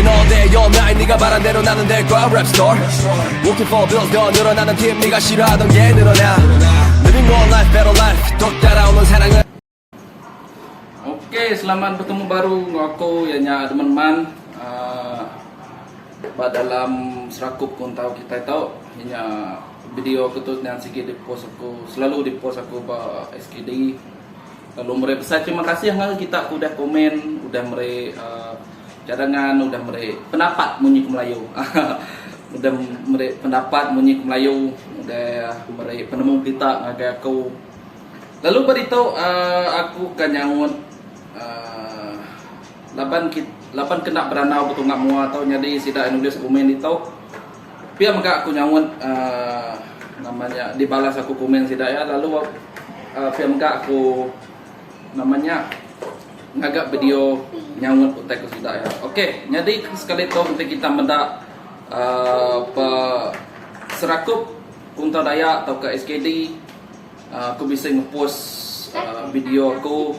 all day all night 네가 바란 대로 나는 될 거야 랩 스토어 Looking for bills 더 늘어나는 팀 네가 싫어하던 게 늘어나 Living more life better life 또 따라오는 사랑은. Oke, selamat bertemu baru aku ya teman-teman. Dalam serakup kau tahu kita tahu hanya video ketut yang sikit di post aku selalu di post aku ba SKD. Lalu mereka besar terima kasih yang kita udah komen, udah mereka cadangan, udah mereka pendapat munyi Melayu. Udah mereka pendapat munyi Melayu, udah mereka penemu kita ngagai aku. Lalu berito aku kan nyangut laban kena beranau betul ngak mua atau jadi sida nulis komen itu pia maka aku nyangut namanya dibalas aku komen sida ya lalu pia maka aku namanya ngagak video nyangut utek ku sida ya. Oke, jadi sekali itu untuk kita mendak serakup Kunta Dayak atau ke SKD aku bisa ngepost video aku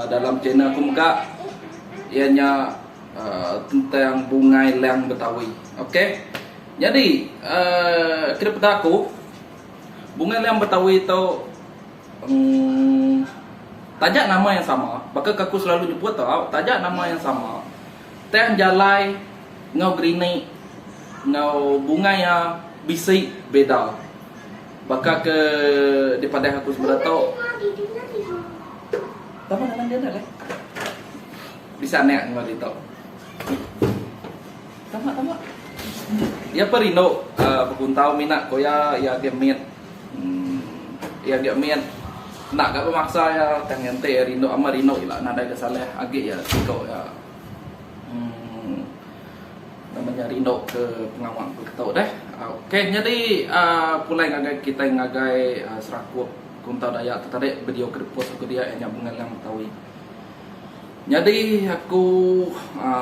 dalam channel aku maka ianya tentang bungai leang Betawi. Oke. Jadi kepada aku bungai leang Betawi itu tajak nama yang sama. Bahkan aku selalu nyebut tau tajak nama yang sama. Teh jalai ngau grini ngau bunga yang bisi beda. Bahkan ke daripada aku sebenarnya tau apa nama dia dah bisa nek ngau dito. Tama. Ya perino pagkuntao minat ko ya gamit. Ya gamit. Nak gak pemaksa ya tangente ya rino ama rino ila nada kesaleh agi ya siko ya. Namanya rino ke pengawang begitu deh. Oke, jadi pulai ngagai kita ngagai serakup Kunta Dayak tadi video kerpos aku dia yang bunga yang Betawi. Jadi aku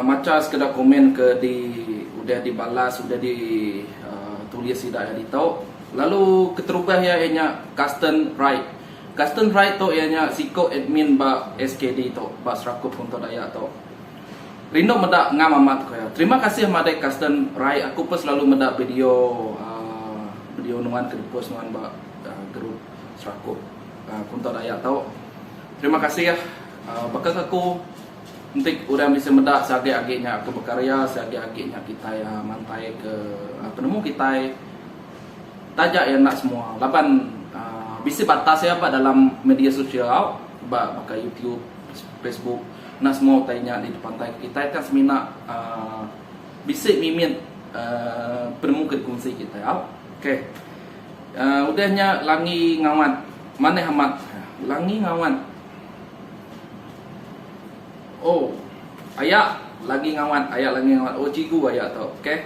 macam sekedar komen ke udah dibalas, udah ditulis tidak ada tahu. Lalu keterubah ya hanya custom right. Custom right tu ianya siko admin ba SKD tu, ba serakup Kunta Dayak tu. Rindo medak ngam amat ko ya. Terima kasih madai custom right. Aku pun selalu medak video video nuan ke post nuan ba grup serakup Kunta Dayak tu. Terima kasih ya. Bakal aku untuk udah bisa medak seagak-agaknya aku berkarya, seagak-agaknya kita ya mantai ke penemu kita tajak ya nak semua laban bisa batas ya Pak dalam media sosial pakai YouTube, Facebook nak semua tanya di depan tai kita kan semina bisa mimin penemu ke kunci kita ya. Oke. Udahnya langi ngawat mana hamat langi ngawat. Oh, ayak lagi ngawat, oh cigu ayak tu, okay?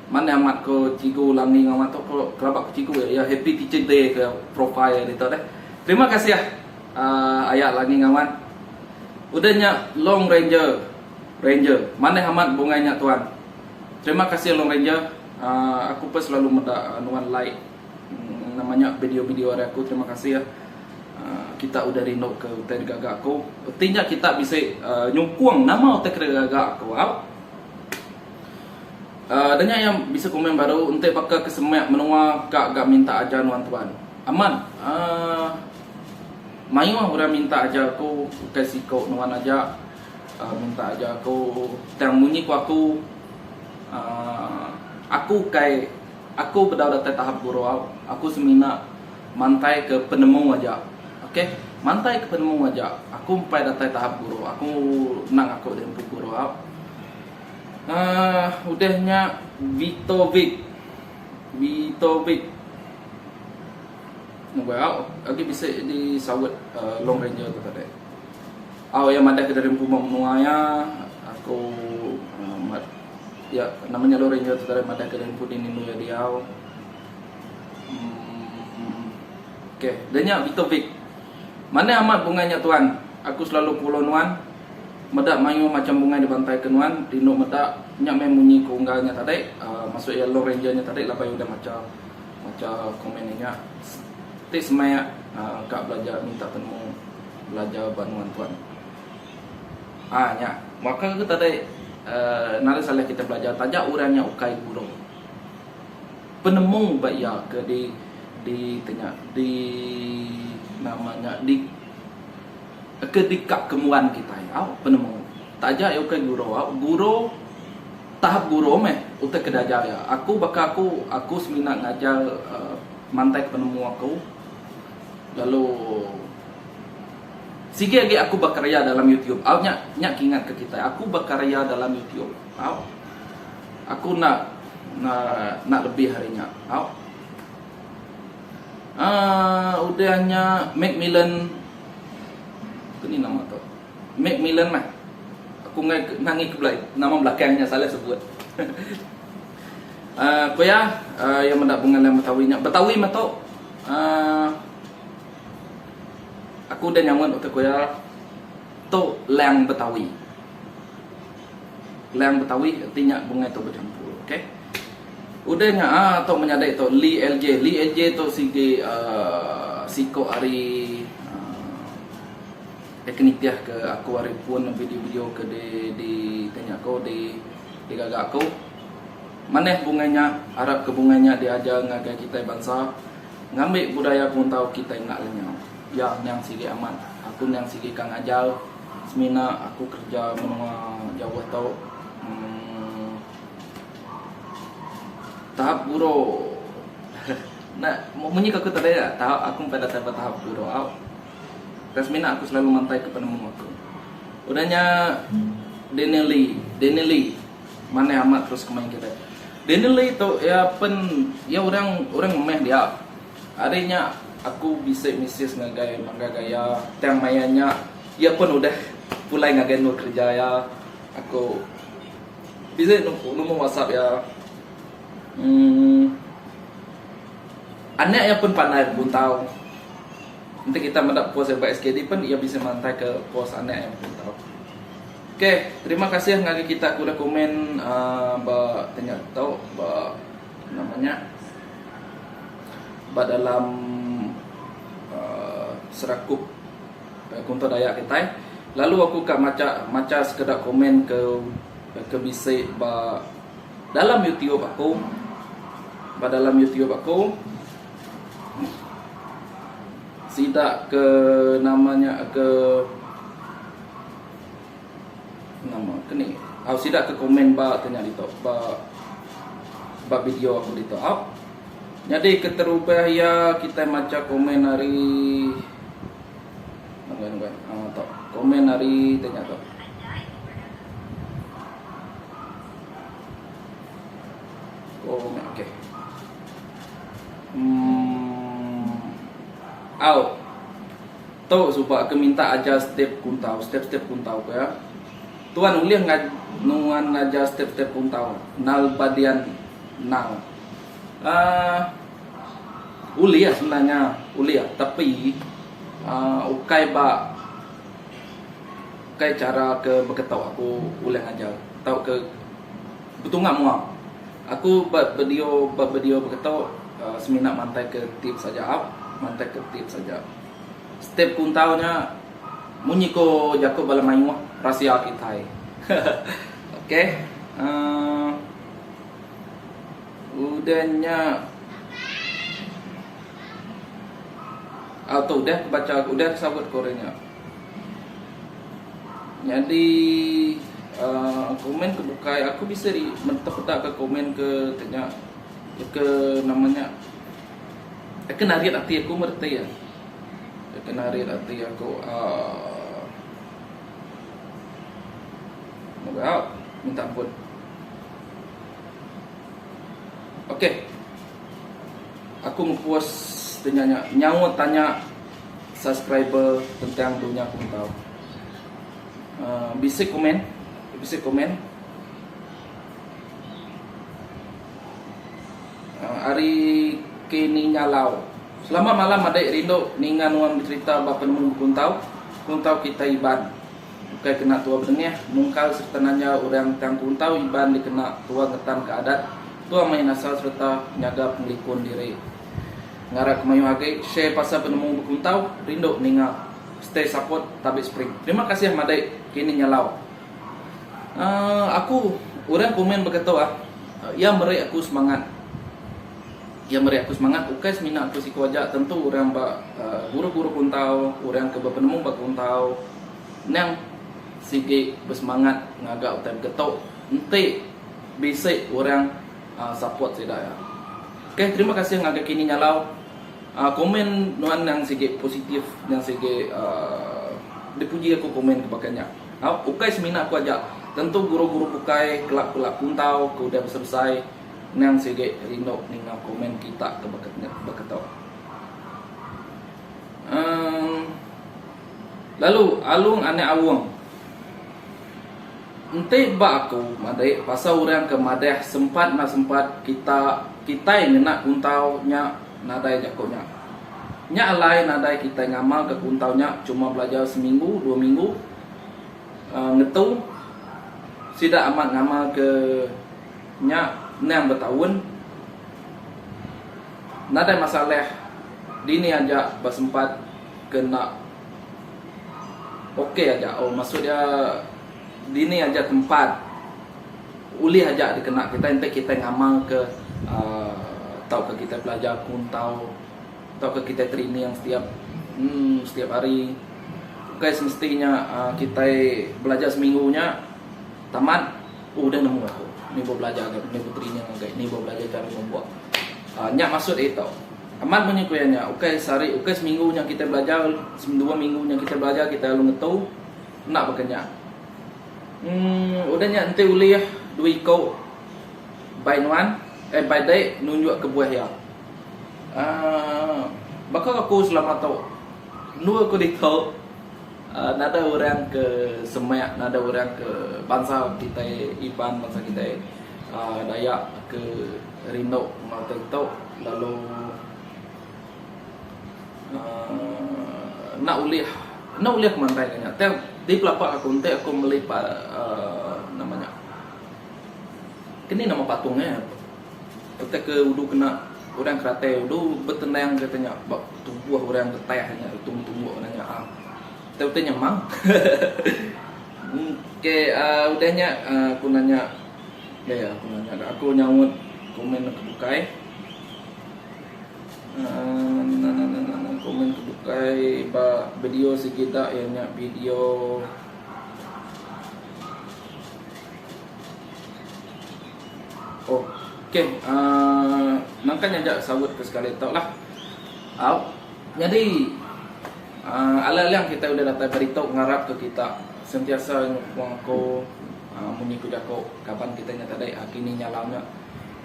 Mana amat ko cigu lagi ngawat tu, kelabak cigu ya, happy teacher day ke profile itu deh. Terima kasih ya, ayak lagi ngawat. Udahnya Long Ranger, mana amat bunganya tuan. Terima kasih Long Ranger, aku pun selalu mendak nuan like namanya video-video aku. Terima kasih ya. Kita udah rindu ke hotel gagak aku. Artinya kita bisa nyungkuang nama hotel gagak aku. Dan yang bisa komen baru untuk pakai kesemak menua kak gak minta aja nuan tuan. Aman. Mayu orang minta aja aku kasih kau nuan aja. Minta aja aku yang bunyi ku aku. Aku berdaulat tahap guru. Aku semina mantai ke penemu aja. Oke, mantai ke penemu aja. Aku sampai datai tahap guru. Aku nang aku dengan guru. Udahnya Vitovic. Nunggu lagi bisa disawat Long Ranger tu tadi. Yang ada ke dari rumah menuanya. Aku ya namanya Long Ranger tu tadi ada ke dari pudin ini ya dia. Oke, danya Vitovic. Mana amat bunganya tuan? Aku selalu pulau nuan. Medak mayu macam bunga dibantai ke nuan. Dino medak nyak memunyi keunggalnya tadi. Masuk ya Long Rangernya tadi lah bayu udah macam komennya. Ti semaya kak belajar minta penemu belajar banuan tuan. Nyak. Maka aku tadi nari salah kita belajar tajak urangnya ukai guru penemu baya ke di tanya di namanya di kedikak kemuan kita ya penemu tajak ya ukai guru tahap guru meh utek kedajar ya aku seminat ngajar mantai penemu aku lalu sige lagi aku berkarya dalam YouTube. Nyak ingat ke kita. Aku berkarya dalam YouTube. Aku nak lebih harinya. Udahnya Macmillan. Ini nama tu. Macmillan mah. Aku nangi ke nama belakangnya salah sebut. Kuya yang mendak bunga yang Betawi mah tu. Aku udah nyaman untuk kuya tu lang Betawi. Lang Betawi artinya bunga itu bercampur, okey. Udahnya tu menyadai tu Lee LJ tu sige siko ari teknik dia ke aku ari pun video-video ke di tanya aku di gagak aku. Maneh bunganya Arab ke bunganya diajar ngagai kita bangsa ngambil budaya pun tahu kita nak lenyau. Yang sige aman, aku yang sige kang ajal semina aku kerja menua Jawa tau tahap guru nak munyi aku tadi ya tahap aku pada tahap guru semina aku selalu mantai ke penemu aku udahnya Deneli mana amat terus kemain kita Deneli tu ya orang memeh dia adanya aku bisa misis ngagai gaya tiang mayanya ya pun udah mulai ngagai nur kerja ya aku bisa nombor WhatsApp ya anak yang pun pandai pun tahu nanti kita mendapat pos yang SKD pun ia bisa mantai ke pos anak yang pun tahu. Oke, terima kasih ngagai kita aku udah komen tanya tahu namanya dalam serakup kunto Dayak kita. Lalu aku kak maca sekedar komen ke bisik dalam YouTube aku. Dalam YouTube aku sidak ke namanya ke nama kini. Aku sidak ke komen tanya di top video aku di top. Jadi keterubah ya kita maca komen hari komen hari tanya tu. Komen okey. Tu supaya aku minta ajar step kuntau ya. Tuan uliah nuan ajar step kuntau. Nal badian nal. Uliah sebenarnya tapi ukai cara ke berketau aku ulang aja tahu ke betul nggak mau aku buat video berketau seminat mantai ke tips saja step kuntaunya munyi ko jako bala mayu rahasia kita oke udahnya atau udah baca udah sabut Koreanya. Jadi komen ke bukai aku bisa mentep-mentep ke komen ke tanya ke namanya narik hati aku merti ya. Narik hati aku minta ampun. Oke. Aku mempuas nyawa tanya subscriber tentang dunia kuntau. Bisa komen. Hari kini nyalau. Selamat malam adik Rindo ningan wan bercerita bapa nemu kuntau kita iban. Bukai kena tua benengnya mungkal serta nanya orang tang kuntau iban dikena tua ngetan ke adat. Tua main asal serta nyaga penglipun diri. Ngarak kemayu age share pasal penemu kuntau Rindo ninga stay support tabik spring. Terima kasih madai kini nyalau. Aku orang komen berkata yang beri aku semangat. Yang beri aku semangat ukai semina aku si kuaja tentu orang guru-guru kuntau, orang ke penemu bak kuntau nang sigi bersemangat ngagak utai berkata ente bisa orang support saya. Oke, terima kasih ngagak kini nyalau. Komen nuan yang segi positif, yang segi dipuji aku komen kebakanya. Ukai semina aku aja. Tentu guru-guru ukai kelak-kelak kuntau ke udah selesai nang segi rindu ninggal komen kita kebakatnya bakatau. Lalu alung ane awang. Ente ba aku madai pasal orang ke madeh sempat kita yang nak kuntau nya nadai jakonya. Nya alai nadai kita ngamal ke kuntau nya cuma belajar seminggu, 2 minggu. Ngetu tidak amat ngamal ke nya 6 bertahun. Nadai masalah dini aja bersempat kena oke aja. Oh maksudnya dini aja tempat uli aja dikena kita ente kita ngamal ke tau ke kita belajar kuntau tau ke kita training yang setiap hari kayak semestinya kita belajar seminggunya tamat udah nemu aku ini mau belajar agak ini training agak ini mau belajar cara membuat nyak maksud itu amat menyukainya oke sehari oke seminggunya kita belajar 2 minggunya kita belajar kita lu ngetu nak bekerja udahnya ente uli 2 iko by day nunjuk ke buah ya bakal aku selama tau aku ditau nada orang ke Semak, nada orang ke bangsa kita Iban, bangsa kita Dayak ke Rindo mau tahu lalu nak uliah kemantai kanya. Di pelapak aku aku melipat namanya. Kini nama patungnya. Kita ke udu kena orang kerate udu bertenang katanya bak tubuh orang getahnya tumbuh orangnya tahu nyamang. Oke, udahnya aku nanya aku nyaut komen kebukai. Komen kebukai video sekitar yang video oke, makanya jak sawut ke sekali tau lah. Jadi ala-ala yang kita udah datang beritahu ngarap ke kita sentiasa ngoko menyikut aku kapan kita nyata dai kini nyalanya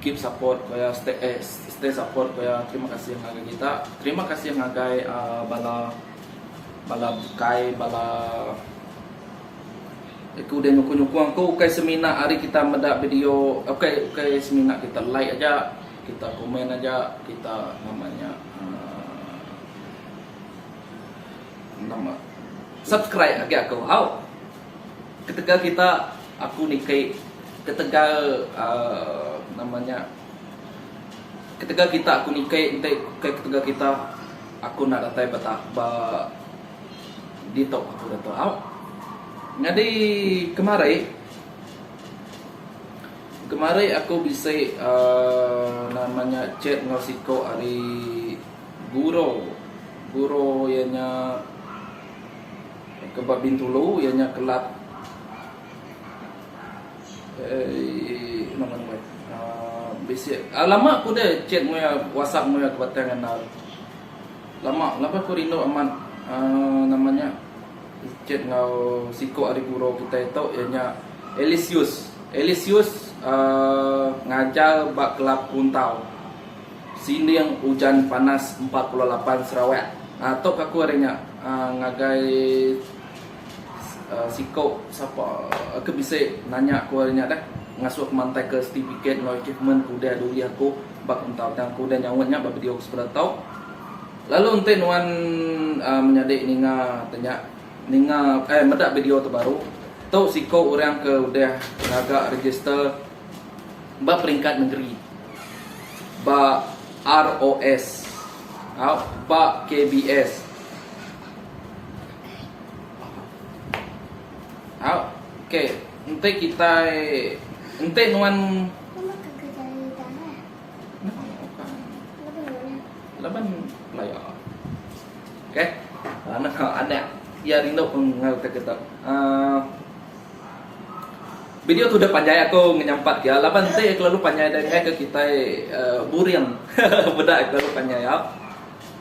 keep support kaya stay support kaya terima kasih yang ngagai kita terima kasih yang ngagai bala bukai bala aku udah nyuku aku kai semina hari kita medak video oke semina kita like aja kita komen aja kita namanya nama subscribe agak aku ketika kita aku nikai ketika namanya ketika kita aku nikai ketika kita aku nak datai bata di top aku datang jadi kemarin aku bisa namanya chat ngosiko hari guru ianya kebab bintulu ianya kelab namanya basic lama aku dah chat moya WhatsApp moya kebatangan lama aku rindu aman namanya chat ngau siko hari guru kita itu ianya Elisius ngajar bak kelab kuntau sini yang hujan panas 48 Sarawak atau aku harinya ngagai siko siapa aku bisa nanya aku harinya dah ngasuh mantai ke certificate no achievement kuda dulu aku bak kuntau dan kuda nyawanya bak video seperti tahu lalu ente nuan menyadik ninga tanya ninga medak video terbaru tahu siko orang ke udah agak register ba peringkat negeri ba ROS ba KBS oke ente kita ente nuan Mama kagak cari tanah. laban layak. Oke, anak ada ya rindu pengal kita. Video tu udah panjang aku menyampat ya. Laban teh lalu panjang dan ke kita burian. Bedak lalu panjang ya.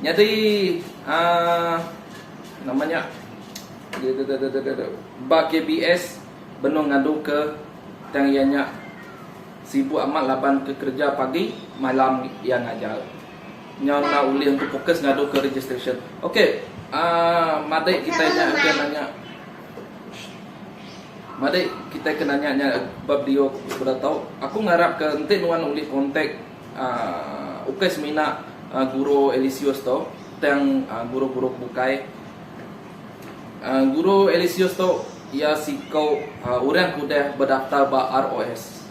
Jadi namanya ba KBS benung ngadu ke yang ianya sibuk amat laban ke kerja pagi malam yang ngajar. Nyona uli untuk fokus ngadu ke registration. Oke, madai kita nanya. Madai kita kena nanya bab dia sudah tahu. Aku ngarap ke ente nuan uli kontak ukai semina guru Elisius to, tang guru-guru bukai. Guru Elisius to ya sikau orang kuda berdaftar ba ROS.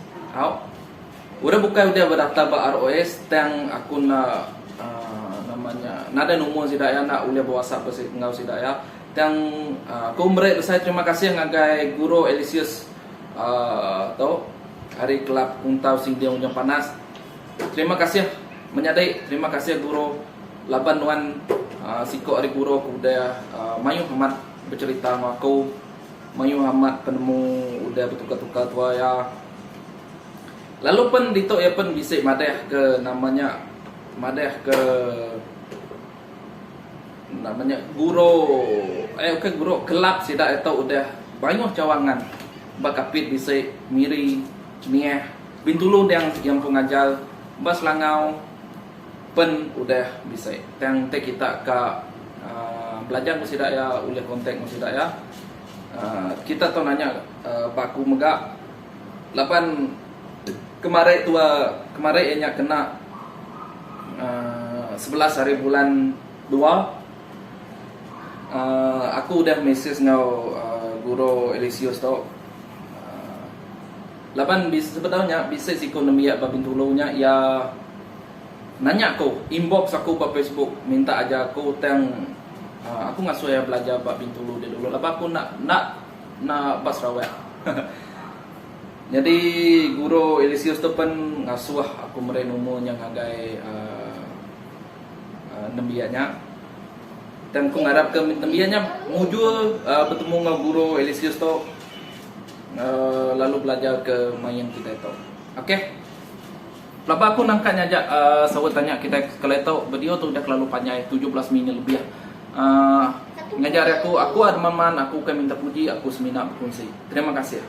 Orang bukai udah berdaftar ba ROS tang aku namanya nada nomor sidaya nak uli bawa WhatsApp ngau sidaya. Dan aku beri saya terima kasih ngagai guru Elisius tau hari kelab untau sing dia ujung panas. Terima kasih menyadai, terima kasih guru laban nuan siko hari guru kuda mayu amat bercerita aku mayu amat penemu udah bertukar-tukar tua ya. Lalu pun dito ya pun bisa madeh ke namanya guru guru kelab sida atau udah banyak cawangan bakapit bisa miri niah bintulu yang pengajar bas langau pen udah bisa yang teh kita ke belajar musida ya oleh kontak musida ya kita tuh nanya paku megak 8 kemarin enya kena 11 hari bulan 2. Aku udah message ngau guru Elisius tau. Laban sebetulnya bisa ekonomi ya babin tulunya ya nanya aku inbox aku ke Facebook minta aja aku tang aku ngasuh ya belajar babin tulu dia dulu. Laban aku nak basrawat. Jadi guru Elisius tu pun ngasuh aku merenumu yang ngagai nembianya. Dan aku ngarap ke tembianya mujur bertemu dengan guru Elisius tu lalu belajar ke main kita itu. Okey. Pelapa aku nangkatnya aja sawat tanya kita kalau itu video tu udah terlalu panjang 17 minit lebih. Ngajar aku ada maman aku kan minta puji aku semina berfungsi. Terima kasih.